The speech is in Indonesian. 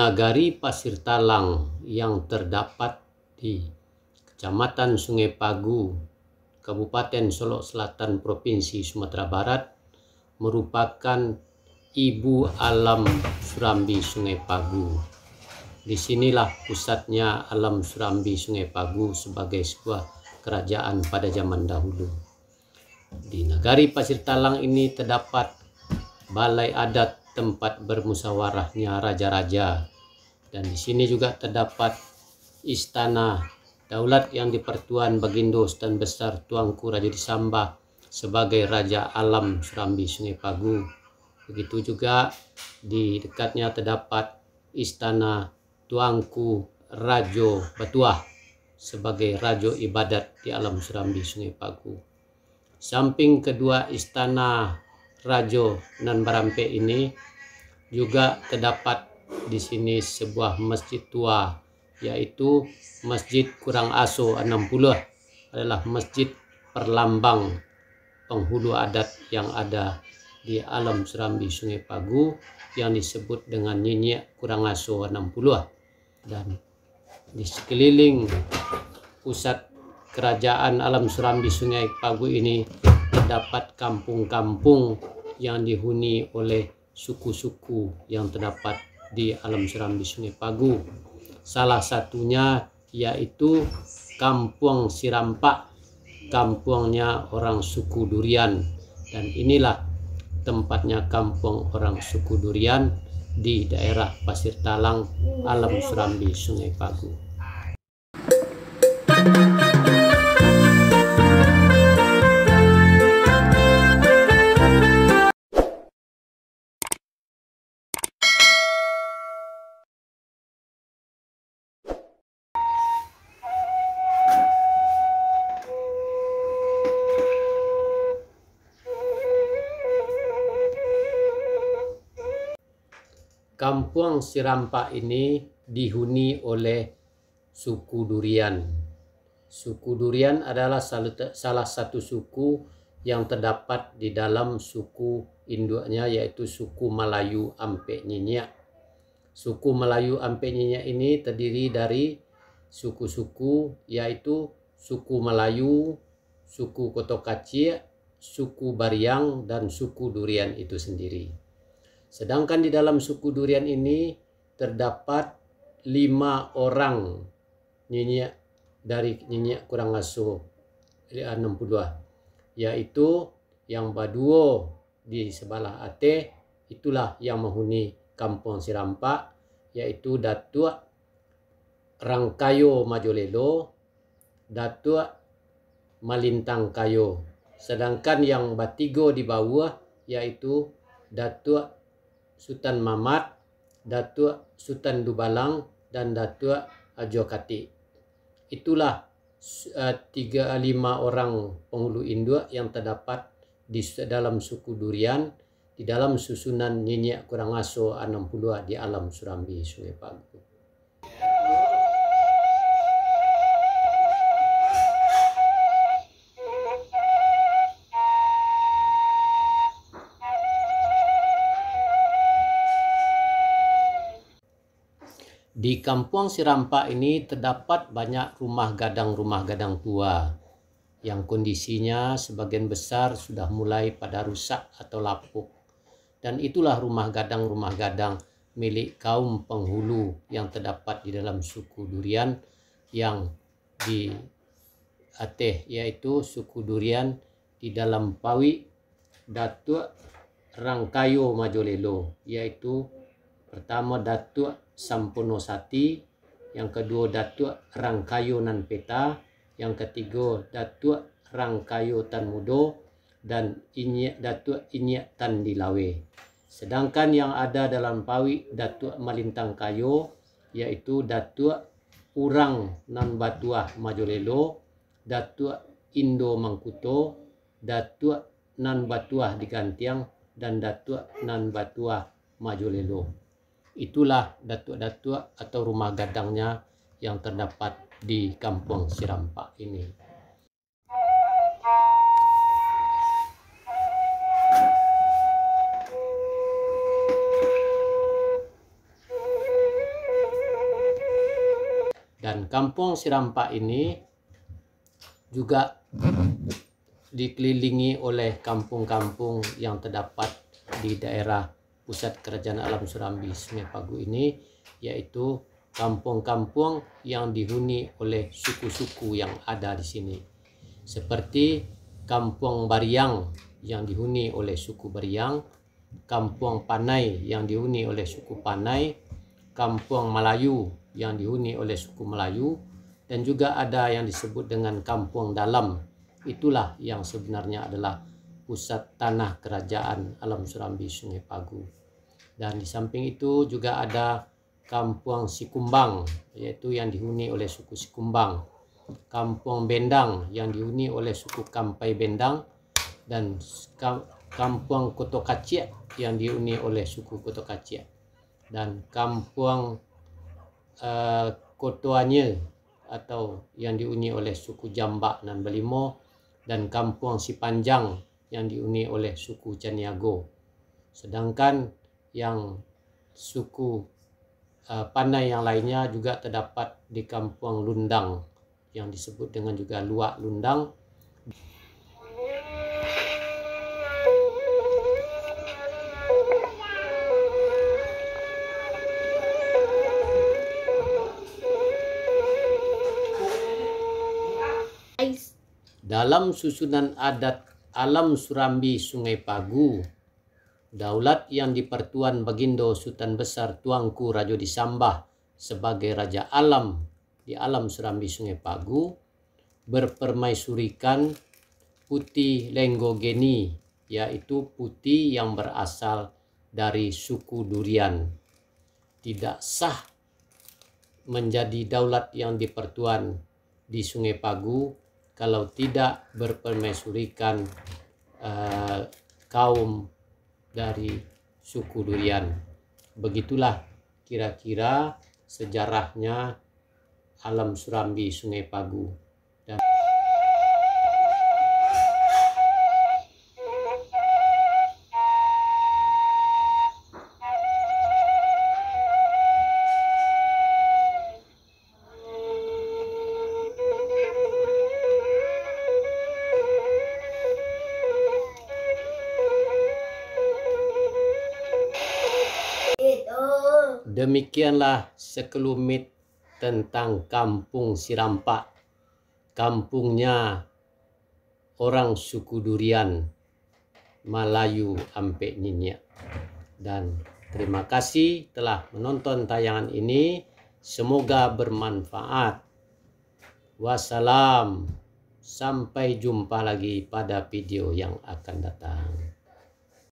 Nagari Pasir Talang yang terdapat di Kecamatan Sungai Pagu, Kabupaten Solok Selatan, Provinsi Sumatera Barat, merupakan ibu alam Surambi Sungai Pagu. Disinilah pusatnya alam Surambi Sungai Pagu sebagai sebuah kerajaan pada zaman dahulu. Di Nagari Pasir Talang ini terdapat balai adat tempat bermusyawarahnya raja-raja, dan di sini juga terdapat istana daulat yang dipertuan Bagindo Sultan Besar Tuanku Raja Disambah sebagai Raja Alam Surambi Sungai Pagu. Begitu juga di dekatnya terdapat istana Tuanku Rajo Batuah sebagai Rajo Ibadat di Alam Surambi Sungai Pagu. Samping kedua istana Rajo nan Barampe ini juga terdapat di sini sebuah masjid tua, yaitu Masjid Kurang Aso 60, adalah masjid perlambang penghulu adat yang ada di Alam Surambi Sungai Pagu yang disebut dengan Nyinyek Kurang Aso 60. Dan di sekeliling pusat kerajaan Alam Surambi Sungai Pagu ini terdapat kampung-kampung yang dihuni oleh suku-suku yang terdapat di Alam Surambi Sungai Pagu. Salah satunya yaitu Kampung Sirampak, kampungnya orang suku Durian, dan inilah tempatnya kampung orang suku Durian di daerah Pasir Talang, Alam Surambi Sungai Pagu. Kampung Sirampak ini dihuni oleh suku Durian. Suku Durian adalah salah satu suku yang terdapat di dalam suku induknya, yaitu suku Melayu Ampek Nyinyek. Suku Melayu Ampek Nyinyek ini terdiri dari suku-suku yaitu suku Melayu, suku Kotokacir, suku Bariang, dan suku Durian itu sendiri. Sedangkan di dalam suku Durian ini terdapat 5 orang nyinyek dari Nyinyek Kurang Aso 62, yaitu yang Baduo di sebelah Aceh, itulah yang menghuni Kampung Sirampak, yaitu Datuk Rangkayo Majolelo, Datuk Malintang Kayo. Sedangkan yang Batigo di bawah yaitu Datuk Sultan Mamat, Datuk Sultan Dubalang, dan Datuk Ajo Kati. Itulah 5 orang penghulu induk yang terdapat di dalam suku Durian di dalam susunan Nyinyek Kurang Aso 60 di Alam Surambi Sungai Pagu. Di Kampung Sirampak ini terdapat banyak rumah gadang tua yang kondisinya sebagian besar sudah mulai pada rusak atau lapuk. Dan itulah rumah gadang milik kaum penghulu yang terdapat di dalam suku Durian yang di Aceh, yaitu suku Durian di dalam Pawi Datuk Rangkayo Majolelo, yaitu pertama Datuk Sampono Sati, yang kedua Datuk Rangkayo Nan Peta, yang ketiga Datuk Rangkayo Tan Mudo, dan Datuk Inyek Tan Dilawe. Sedangkan yang ada dalam Pawi Datuk Malintang Kayo, yaitu Datuk Urang Nan Batuah Majolelo, Datuk Indo Mangkuto, Datuk Nan Batuah di Gantiang, dan Datuk Nan Batuah Majolelo. Itulah datuk-datuk atau rumah gadangnya yang terdapat di Kampung Sirampak ini. Dan Kampung Sirampak ini juga dikelilingi oleh kampung-kampung yang terdapat di daerah pusat Kerajaan Alam Surambi Sungai Pagu ini, yaitu kampung-kampung yang dihuni oleh suku-suku yang ada di sini. Seperti Kampung Bariang yang dihuni oleh suku Bariang, Kampung Panai yang dihuni oleh suku Panai, Kampung Melayu yang dihuni oleh suku Melayu, dan juga ada yang disebut dengan Kampung Dalam. Itulah yang sebenarnya adalah pusat tanah Kerajaan Alam Surambi Sungai Pagu. Dan di samping itu juga ada Kampung Sikumbang, yaitu yang dihuni oleh suku Sikumbang, Kampung Bendang yang dihuni oleh suku Kampai Bendang, dan Kampung Kotokaciak yang dihuni oleh suku Kotokaciak, dan Kampung Kotoanye atau yang dihuni oleh suku Jambak dan Belimo, dan Kampung Sipanjang yang dihuni oleh suku Caniago. Sedangkan yang suku Panai yang lainnya juga terdapat di Kampung Lundang yang disebut dengan juga Luak Lundang. Dalam susunan adat Alam Surambi Sungai Pagu, daulat yang di-Pertuan Bagindo Sultan Besar Tuanku Rajo Disambah sebagai Raja Alam di Alam Surambi Sungai Pagu berpermaisurikan Puti Lenggogeni, yaitu putih yang berasal dari suku Durian. Tidak sah menjadi daulat yang di-Pertuan di Sungai Pagu kalau tidak berpermaisurikan kaum dari suku Durian. Begitulah kira-kira sejarahnya Alam Surambi Sungai Pagu. Dan demikianlah sekelumit tentang Kampung Sirampak, kampungnya orang suku Durian, Melayu Ampek Nyenyak. Dan terima kasih telah menonton tayangan ini. Semoga bermanfaat. Wassalam. Sampai jumpa lagi pada video yang akan datang.